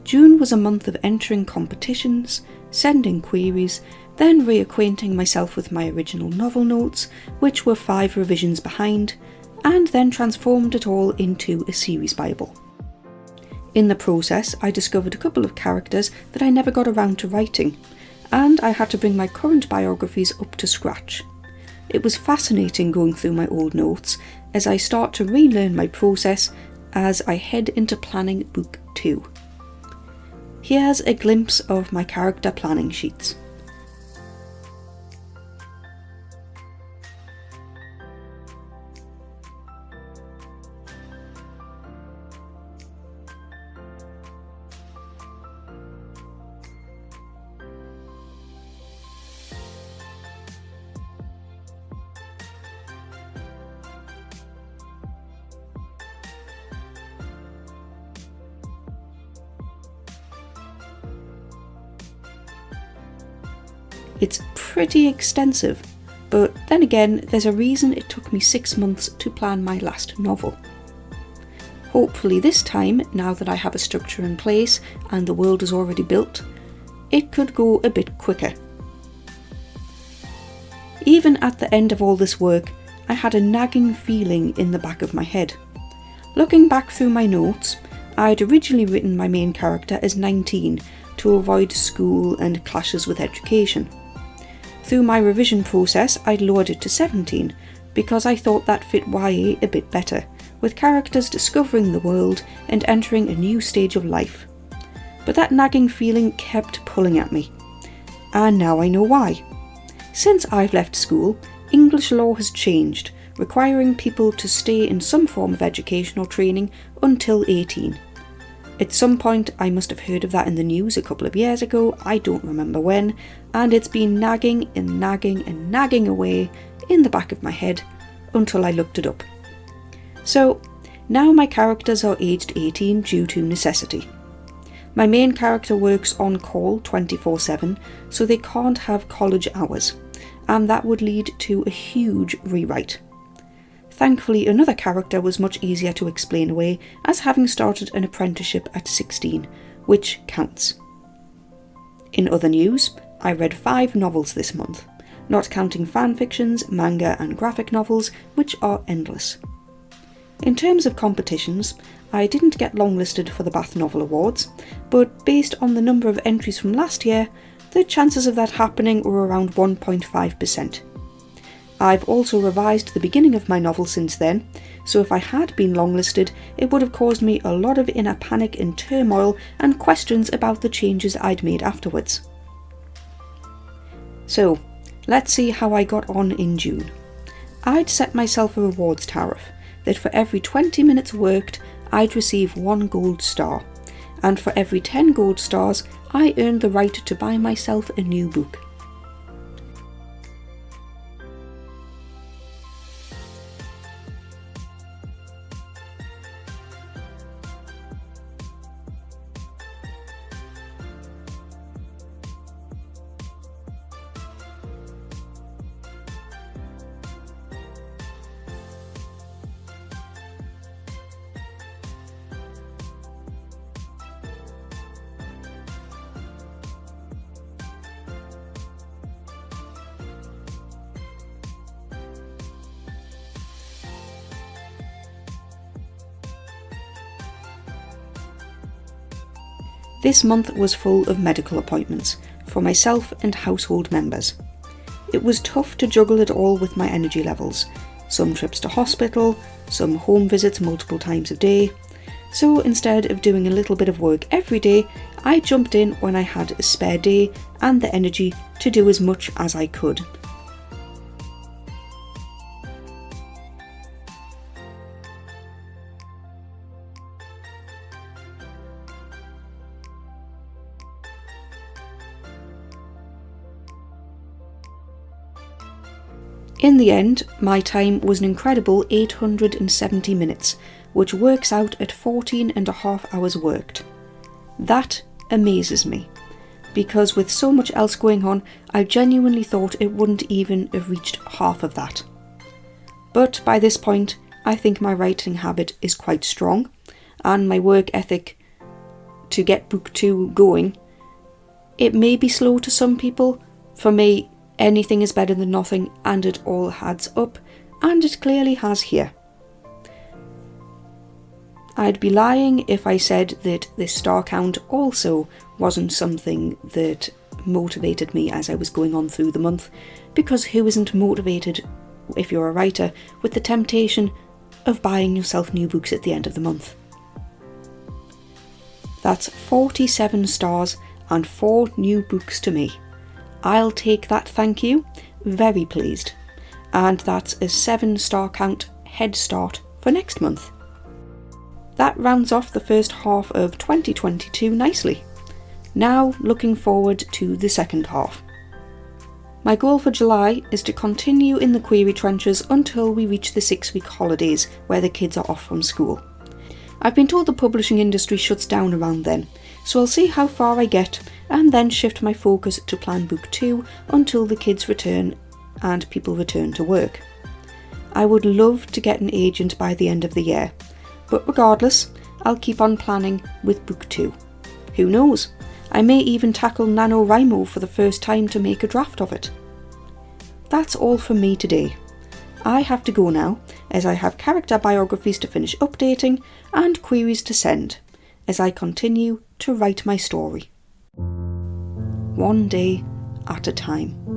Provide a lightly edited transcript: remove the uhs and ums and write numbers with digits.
June was a month of entering competitions, sending queries, then reacquainting myself with my original novel notes, which were 5 revisions behind, and then transformed it all into a series bible. In the process, I discovered a couple of characters that I never got around to writing, and I had to bring my current biographies up to scratch. It was fascinating going through my old notes as I start to relearn my process as I head into planning book 2. Here's a glimpse of my character planning sheets. It's pretty extensive, but then again, there's a reason it took me 6 months to plan my last novel. Hopefully this time, now that I have a structure in place and the world is already built, it could go a bit quicker. Even at the end of all this work, I had a nagging feeling in the back of my head. Looking back through my notes, I'd originally written my main character as 19 to avoid school and clashes with education. Through my revision process, I'd lowered it to 17 because I thought that fit YA a bit better, with characters discovering the world and entering a new stage of life. But that nagging feeling kept pulling at me. And now I know why. Since I've left school, English law has changed, requiring people to stay in some form of educational training until 18. At some point I must have heard of that in the news a couple of years ago, I don't remember when, and it's been nagging and nagging and nagging away in the back of my head until I looked it up. So now my characters are aged 18 due to necessity. My main character works on call 24/7, so they can't have college hours, and that would lead to a huge rewrite. Thankfully, another character was much easier to explain away, as having started an apprenticeship at 16, which counts. In other news, I read 5 novels this month, not counting fanfictions, manga and graphic novels, which are endless. In terms of competitions, I didn't get longlisted for the Bath Novel Awards, but based on the number of entries from last year, the chances of that happening were around 1.5%. I've also revised the beginning of my novel since then, so if I had been longlisted, it would have caused me a lot of inner panic and turmoil and questions about the changes I'd made afterwards. So, let's see how I got on in June. I'd set myself a rewards tariff, that for every 20 minutes worked, I'd receive 1 gold star, and for every 10 gold stars, I earned the right to buy myself a new book. This month was full of medical appointments for myself and household members. It was tough to juggle it all with my energy levels, some trips to hospital, some home visits multiple times a day. So instead of doing a little bit of work every day, I jumped in when I had a spare day and the energy to do as much as I could. In the end, my time was an incredible 870 minutes, which works out at 14.5 hours worked. That amazes me, because with so much else going on, I genuinely thought it wouldn't even have reached half of that. But by this point, I think my writing habit is quite strong, and my work ethic to get book 2 going. It may be slow to some people. For me, anything is better than nothing, and it all adds up, and it clearly has here. I'd be lying if I said that this star count also wasn't something that motivated me as I was going on through the month, because who isn't motivated, if you're a writer, with the temptation of buying yourself new books at the end of the month? That's 47 stars and 4 new books to me. I'll take that, thank you, very pleased. And that's a 7-star count head start for next month. That rounds off the first half of 2022 nicely. Now looking forward to the second half. My goal for July is to continue in the query trenches until we reach the 6-week holidays where the kids are off from school. I've been told the publishing industry shuts down around then, so I'll see how far I get and then shift my focus to plan book 2 until the kids return and people return to work. I would love to get an agent by the end of the year, but regardless, I'll keep on planning with book 2. Who knows? I may even tackle NaNoWriMo for the first time to make a draft of it. That's all from me today. I have to go now, as I have character biographies to finish updating and queries to send, as I continue to write my story. One day at a time.